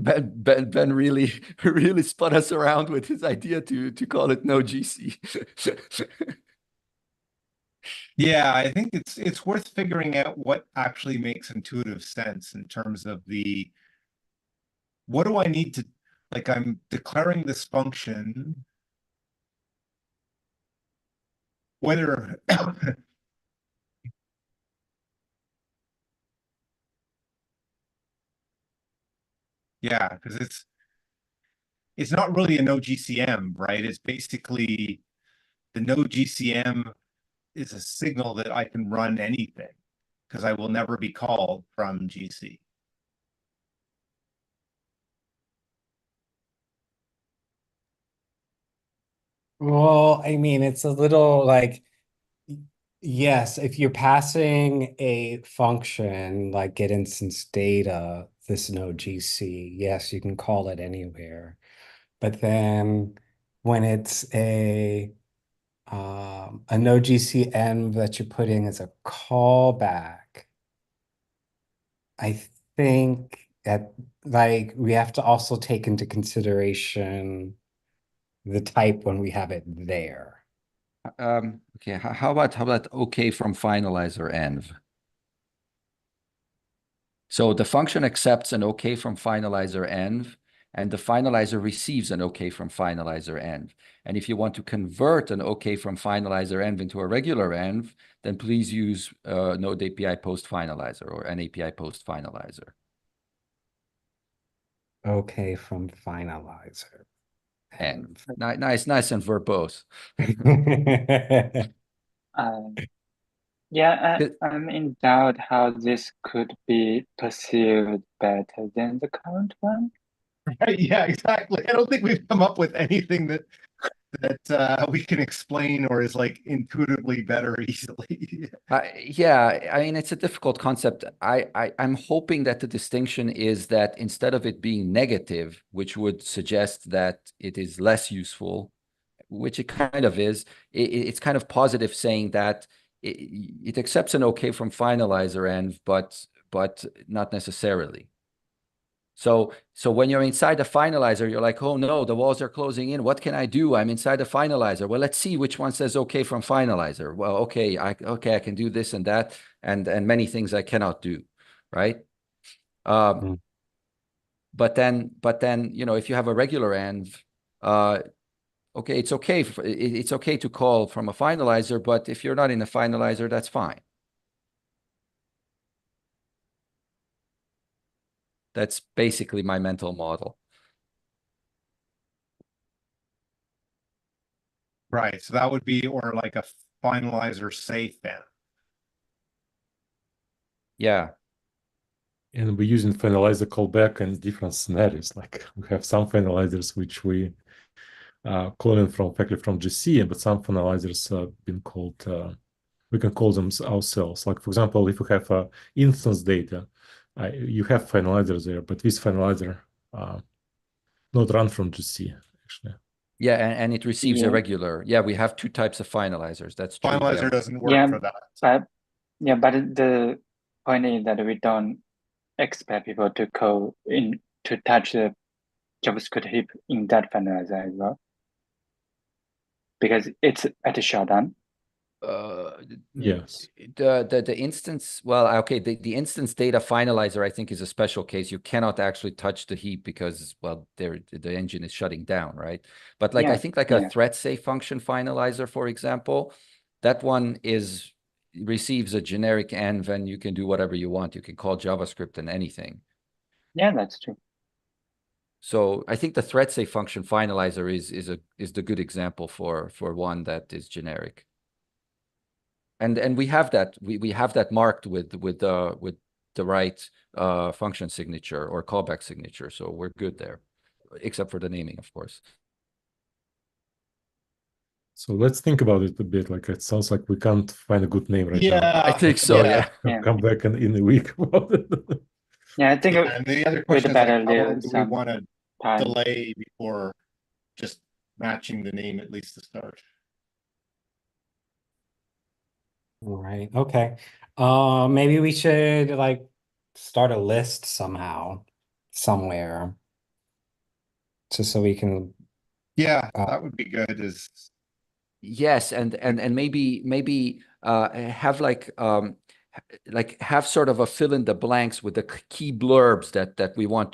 Speaker 2: Ben really really spun us around with his idea to call it no GC.
Speaker 1: Yeah, I think it's worth figuring out what actually makes intuitive sense in terms of the what do I need to, like, I'm declaring this function, whether yeah, because it's not really a no GCM, right? It's basically the no GCM is a signal that I can run anything because I will never be called from GC.
Speaker 4: Well, I mean, it's a little like Yes, if you're passing a function like get instance data, this node GC, yes, you can call it anywhere. But then when it's a node GC env that you're putting as a callback, I think that like we have to also take into consideration the type when we have it there.
Speaker 2: Okay, how about OK from finalizer env? So the function accepts an OK from finalizer env, and the finalizer receives an OK from finalizer env. And if you want to convert an OK from finalizer env into a regular env, then please use Node API post finalizer or an API post finalizer.
Speaker 4: Okay, from finalizer.
Speaker 2: Env. Nice and verbose.
Speaker 3: Yeah, I'm in doubt how this could be perceived better than the current one.
Speaker 1: Right, yeah, exactly. I don't think we've come up with anything that we can explain or is like intuitively better easily.
Speaker 2: Yeah, I mean, it's a difficult concept. I'm hoping that the distinction is that instead of it being negative, which would suggest that it is less useful, which it kind of is, it's kind of positive, saying that it accepts an OK from finalizer env, but not necessarily. So when you're inside the finalizer, you're like, oh no, the walls are closing in. What can I do? I'm inside the finalizer. Well, let's see which one says OK from finalizer. Well, okay, I can do this and that, and many things I cannot do, right?
Speaker 4: Mm.
Speaker 2: But then, if you have a regular env, okay, it's okay to call from a finalizer, but if you're not in a finalizer, that's fine. That's basically my mental model.
Speaker 1: Right, so that would be, or like a finalizer safe then.
Speaker 2: Yeah.
Speaker 5: And we're using finalizer callback in different scenarios. Like we have some finalizers which we calling from directly from GC, but some finalizers been called. We can call them ourselves. Like for example, if you have instance data, you have finalizer there, but this finalizer not run from GC actually.
Speaker 2: Yeah, and it receives
Speaker 3: Yeah.
Speaker 2: a regular. Yeah, we have two types of finalizers. That's true.
Speaker 1: Finalizer
Speaker 2: Yeah.
Speaker 1: doesn't work
Speaker 3: Yeah,
Speaker 1: for that.
Speaker 3: but the point is that we don't expect people to code in to touch the JavaScript heap in that finalizer as well, because it's at a shutdown.
Speaker 5: Yes.
Speaker 2: The instance, well, okay, the instance data finalizer, I think, is a special case. You cannot actually touch the heap because, well, the engine is shutting down, right? But like, I think like a thread safe function finalizer, for example, that one receives a generic env, and you can do whatever you want. You can call JavaScript and anything.
Speaker 3: Yeah, that's true.
Speaker 2: So I think the thread safe function finalizer is the good example for one that is generic. And we have that marked with the right function signature or callback signature, so we're good there, except for the naming, of course.
Speaker 5: So let's think about it a bit. Like it sounds like we can't find a good name right now.
Speaker 1: Yeah,
Speaker 2: I think so. Yeah.
Speaker 3: Yeah.
Speaker 5: Come back in a week about it.
Speaker 3: Yeah, I think
Speaker 1: and the other
Speaker 3: we'd
Speaker 1: question is
Speaker 3: better
Speaker 1: like, how long
Speaker 3: leave
Speaker 1: do we
Speaker 3: some
Speaker 1: want to
Speaker 3: time.
Speaker 1: delay before just matching the name at least to start?
Speaker 4: All right. Okay. Maybe we should like start a list somehow, somewhere, just so we can.
Speaker 1: Yeah, that would be good.
Speaker 2: Yes, and maybe have have sort of a fill in the blanks with the key blurbs that we want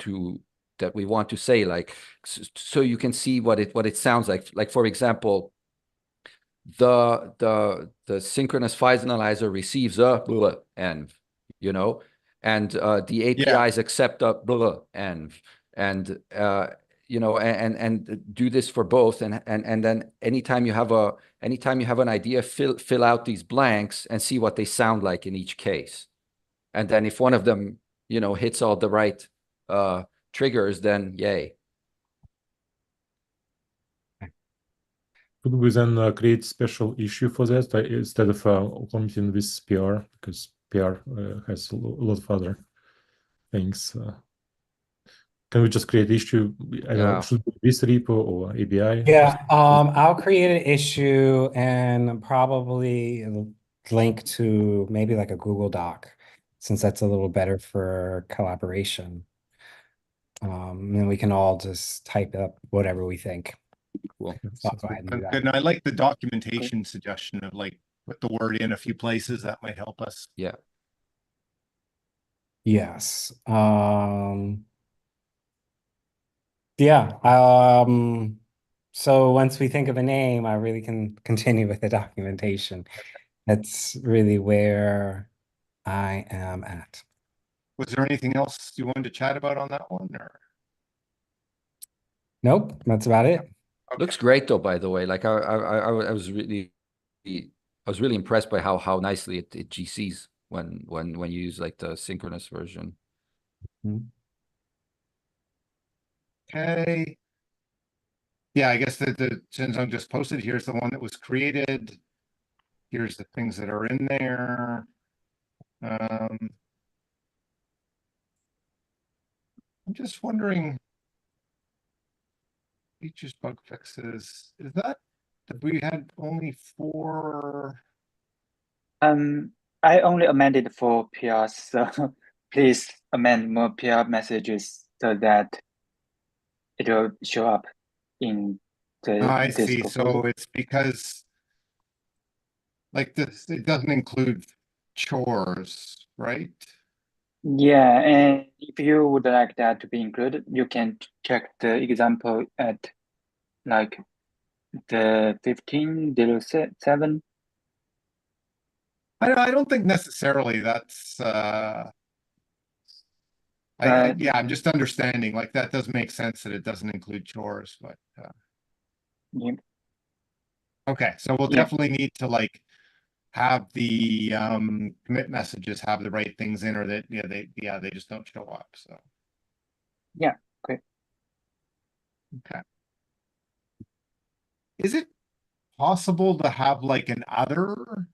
Speaker 2: to say, like, so you can see what it sounds like. Like, for example, the synchronous finalizer receives a blah env, and the APIs accept a blah env, and and do this for both, and then anytime you have an idea, fill out these blanks and see what they sound like in each case, and then if one of them hits all the right triggers, then yay.
Speaker 5: Could we then create special issue for that instead of committing with PR, because PR has a lot of other things. Can we just create issue? I don't know, should it be this repo or ABI?
Speaker 4: Yeah, I'll create an issue and probably link to maybe like a Google Doc, since that's a little better for collaboration. And we can all just type up whatever we think.
Speaker 2: Cool.
Speaker 4: So I'll go ahead and do that.
Speaker 1: And I like the documentation suggestion of like, put the word in a few places, that might help us.
Speaker 2: Yeah.
Speaker 4: Yes. Yeah. So once we think of a name, I really can continue with the documentation. That's really where I am at.
Speaker 1: Was there anything else you wanted to chat about on that one, or?
Speaker 4: Nope, that's about it.
Speaker 2: Looks great though, by the way. Like I was really impressed by how nicely it GCs when you use like the synchronous version.
Speaker 1: Okay. Yeah, I guess the Shenzong just posted, here's the one that was created. Here's the things that are in there. I'm just wondering. Features, bug fixes, is that we had only 4?
Speaker 3: I only amended 4 PRs, so please amend more PR messages so that it will show up in
Speaker 1: I
Speaker 3: this
Speaker 1: see,
Speaker 3: proposal.
Speaker 1: so it's because like this, it doesn't include chores, right?
Speaker 3: Yeah, and if you would like that to be included, you can check the example at like the 1507.
Speaker 1: I don't think necessarily that's yeah, I'm just understanding, like, that does make sense that it doesn't include chores, but
Speaker 3: Yeah.
Speaker 1: okay, so we'll
Speaker 3: Yeah.
Speaker 1: definitely need to like have the commit messages have the right things in, or that they just don't show up, so.
Speaker 3: Yeah, great.
Speaker 1: Okay. Is it possible to have like an other,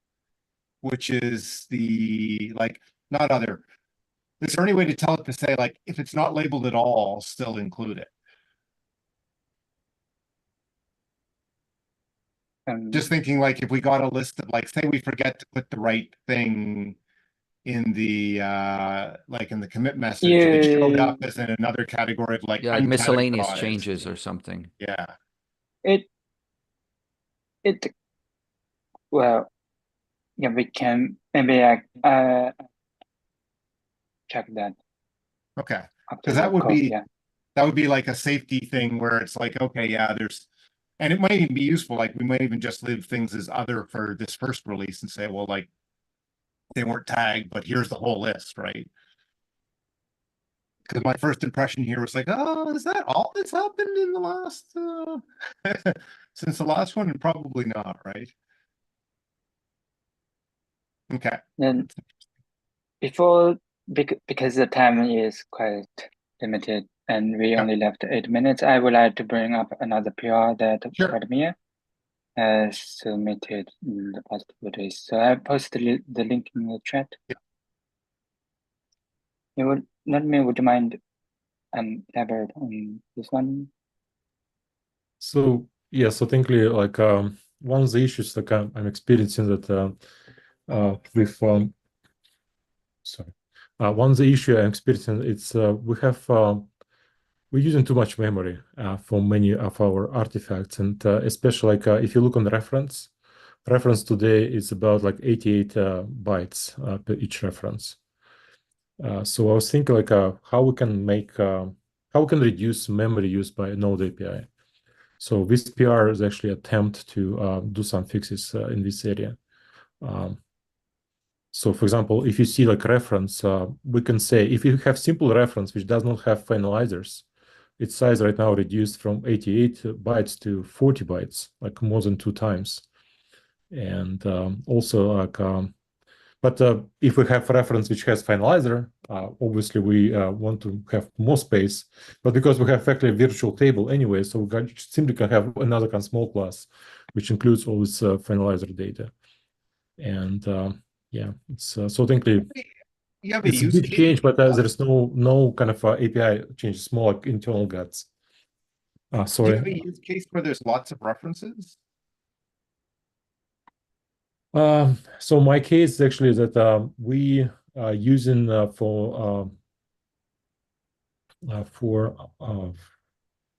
Speaker 1: which is the like, not other, is there any way to tell it to say like, if it's not labeled at all, still include it? Just thinking like, if we got a list of like, say we forget to put the right thing in the like in the commit message, it showed up as in another category of like,
Speaker 2: Yeah, like miscellaneous
Speaker 1: uncategorized.
Speaker 2: changes or something.
Speaker 1: Yeah.
Speaker 3: Well, yeah, we can maybe check that
Speaker 1: Okay,
Speaker 3: after
Speaker 1: because
Speaker 3: the
Speaker 1: that would
Speaker 3: call.
Speaker 1: be
Speaker 3: Yeah.
Speaker 1: that would be like a safety thing where it's like, okay, yeah, and it might even be useful, like we might even just leave things as other for this first release and say, well, like, they weren't tagged, but here's the whole list, right? Because my first impression here was like, oh, is that all that's happened in the last since the last one? And probably not, right? Okay.
Speaker 3: Then because the time is quite limited and we only left 8 minutes, I would like to bring up another PR that
Speaker 1: Sure.
Speaker 3: Vladimir has submitted in the past few days. So I posted the link in the chat. Yeah. Would you mind elaborate on this one?
Speaker 5: So yeah, so technically, like one of the issues like I'm experiencing that with sorry, one of the issue I'm experiencing, it's we're using too much memory for many of our artifacts, and especially like if you look on the reference today is about like 88 bytes per each reference. So I was thinking like how we can reduce memory use by Node API. So this PR is actually an attempt to do some fixes in this area. So for example, if you see like reference, we can say if you have simple reference which does not have finalizers, its size right now reduced from 88 bytes to 40 bytes, like more than 2 times. And also like, but if we have reference which has finalizer, Obviously, we want to have more space, but because we have effectively a virtual table anyway, so we can simply can have another kind of small class, which includes all this finalizer data. And yeah, it's so technically
Speaker 1: You have a
Speaker 5: it's a
Speaker 1: use
Speaker 5: big
Speaker 1: case.
Speaker 5: change, but there's no kind of API change. It's more like internal guts.
Speaker 1: Do you
Speaker 5: Sorry.
Speaker 1: have a use case where there's lots of references?
Speaker 5: So my case is actually that we are using for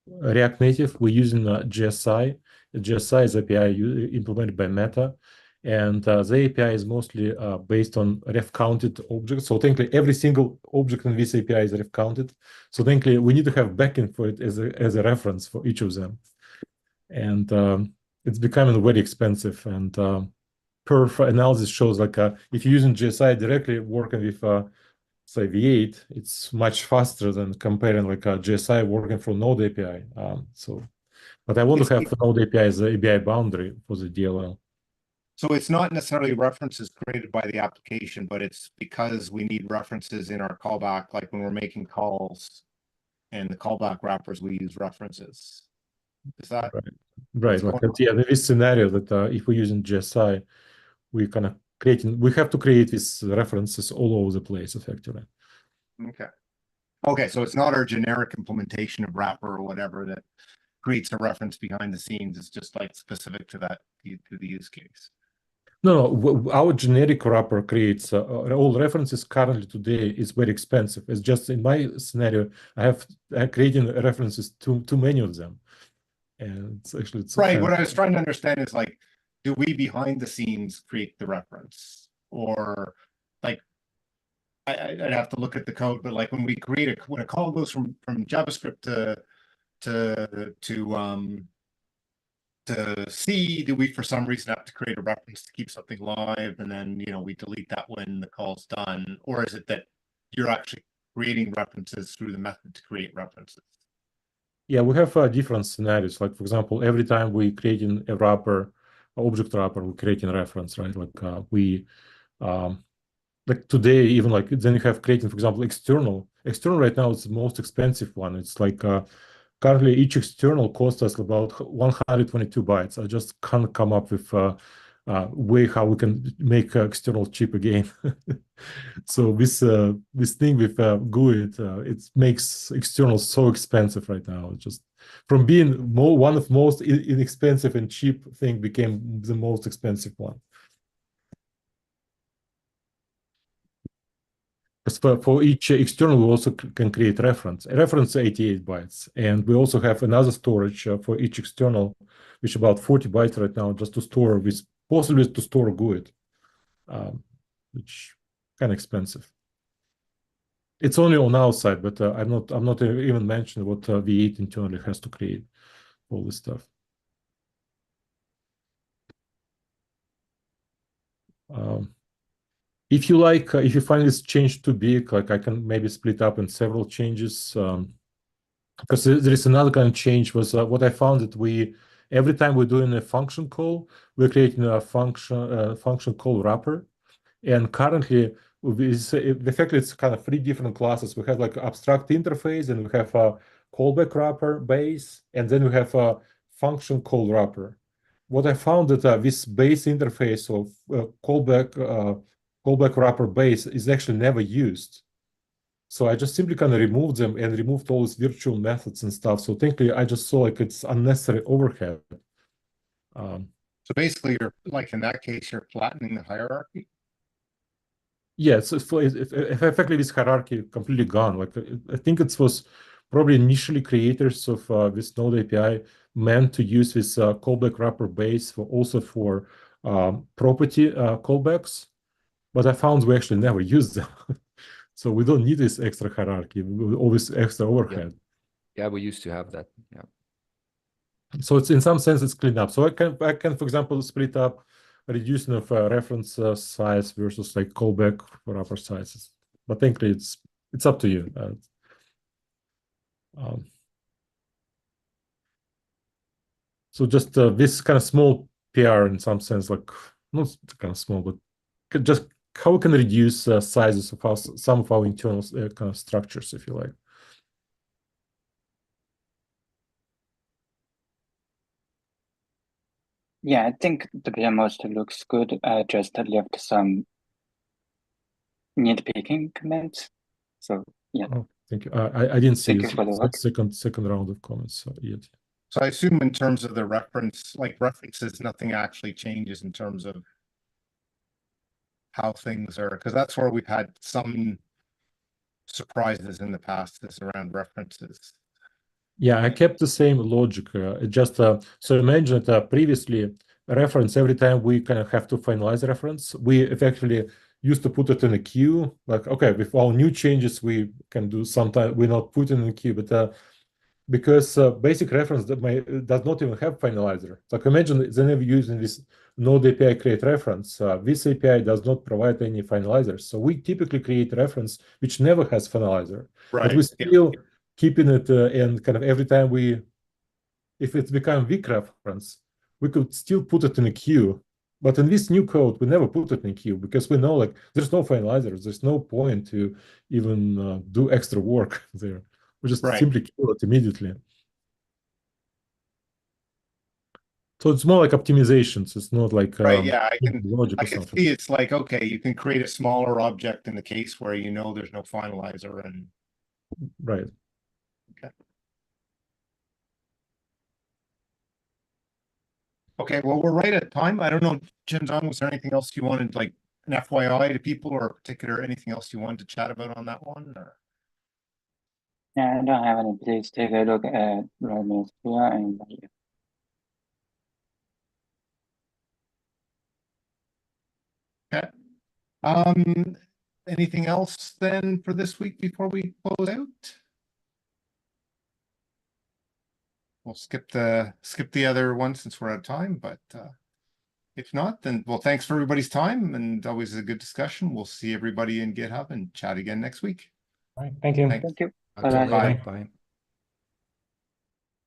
Speaker 5: React Native, we're using GSI. GSI is API implemented by Meta, and the API is mostly based on ref counted objects. So technically, every single object in this API is ref counted. So technically, we need to have backend for it as a reference for each of them, and it's becoming very expensive. And perf analysis shows like if you're using GSI directly working with say V8, it's much faster than comparing like a GSI working from Node API. But I want to have Node API as the API boundary for the DLL.
Speaker 1: So it's not necessarily references created by the application, but it's because we need references in our callback, like when we're making calls and the callback wrappers, we use references. Is that
Speaker 5: right? Like yeah, in this scenario that if we're using GSI, we kind of we have to create these references all over the place effectively.
Speaker 1: okay? Okay, so it's not our generic implementation of wrapper or whatever that creates a reference behind the scenes. It's just like specific to that to the use case.
Speaker 5: No, our generic wrapper creates all references currently today is very expensive. It's just in my scenario, I'm creating references too many of them, and it's
Speaker 1: right. What I was trying to understand is like, do we behind the scenes create the reference, or like I'd have to look at the code, but like when we create when a call goes from JavaScript to C, do we for some reason have to create a reference to keep something live, and then we delete that when the call's done, or is it that you're actually creating references through the method to create references?
Speaker 5: Yeah, we have different scenarios. Like for example, every time we creating a wrapper, object wrapper, we're creating a reference, right? Like like today, even like then you have creating, for example, external. External right now is the most expensive one. It's like currently each external costs us about 122 bytes. I just can't come up with a way how we can make external cheap again. So this thing with GUID, it makes external so expensive right now. It's just from being one of most inexpensive and cheap thing became the most expensive one. For each external, we also can create reference. A reference 88 bytes. And we also have another storage for each external, which is about 40 bytes right now, just to store with possibly to store GUID, which kind of expensive. It's only on our side, but I'm not even mentioning what V8 internally has to create all this stuff. If you like, if you find this change too big, like I can maybe split up in several changes. Because there is another kind of change was what I found that every time we're doing a function call, we're creating a function call wrapper. And currently, the fact it's kind of three different classes. We have like abstract interface, and we have a callback wrapper base, and then we have a function call wrapper. What I found that this base interface of callback wrapper base is actually never used. So I just simply kind of removed them and removed all these virtual methods and stuff. So technically, I just saw like it's unnecessary overhead.
Speaker 1: So basically, you're like in that case, you're flattening the hierarchy.
Speaker 5: Yeah, so effectively this hierarchy completely gone. Like I think it was probably initially creators of this Node API meant to use this callback wrapper base also for property callbacks, but I found we actually never use them. So we don't need this extra hierarchy, always extra overhead.
Speaker 2: Yeah, we used to have that. Yeah.
Speaker 5: So it's in some sense it's cleaned up. So I can, for example, split up reducing of reference size versus like callback for upper sizes. But technically it's up to you. So just this kind of small PR in some sense, like not kind of small, but just how we can reduce sizes of some of our internal kind of structures, if you like.
Speaker 3: Yeah, I think the most looks good. I just left some nitpicking comments. So yeah,
Speaker 5: Oh, thank you. I didn't see
Speaker 3: thank you for the work.
Speaker 5: second round of comments yet.
Speaker 1: So I assume in terms of the reference, like references, nothing actually changes in terms of how things are, because that's where we've had some surprises in the past, is around references.
Speaker 5: Yeah, I kept the same logic. So imagine that previously a reference, every time we kind of have to finalize a reference, we effectively used to put it in a queue. Like, okay, with all new changes, we can do sometimes we not put it in a queue, but because basic reference does not even have finalizer. So imagine then if using this node API create reference, this API does not provide any finalizers. So we typically create reference which never has finalizer, but we still keeping it and kind of every time if it's become weak reference, we could still put it in a queue. But in this new code, we never put it in a queue because we know like there's no finalizers. There's no point to even do extra work there. We just simply kill it immediately. So it's more like optimizations. It's not like
Speaker 1: Yeah,
Speaker 5: logic
Speaker 1: I
Speaker 5: or
Speaker 1: can
Speaker 5: something.
Speaker 1: see it's like, okay, you can create a smaller object in the case where you know there's no finalizer and
Speaker 5: Right.
Speaker 1: okay, well, we're right at time. I don't know, Jimzon, was there anything else you wanted, like an FYI to people or particular anything else you wanted to chat about on that one? Or?
Speaker 3: Yeah, I don't have any. Please take a look at Rodney's here and
Speaker 1: Okay. Anything else then for this week before we close out? We'll skip the other one since we're out of time, but if not, then well, thanks for everybody's time and always a good discussion. We'll see everybody in GitHub and chat again next week.
Speaker 4: All right, thank you.
Speaker 1: Thanks.
Speaker 3: thank you.
Speaker 2: Okay,
Speaker 3: Bye-bye.
Speaker 2: bye.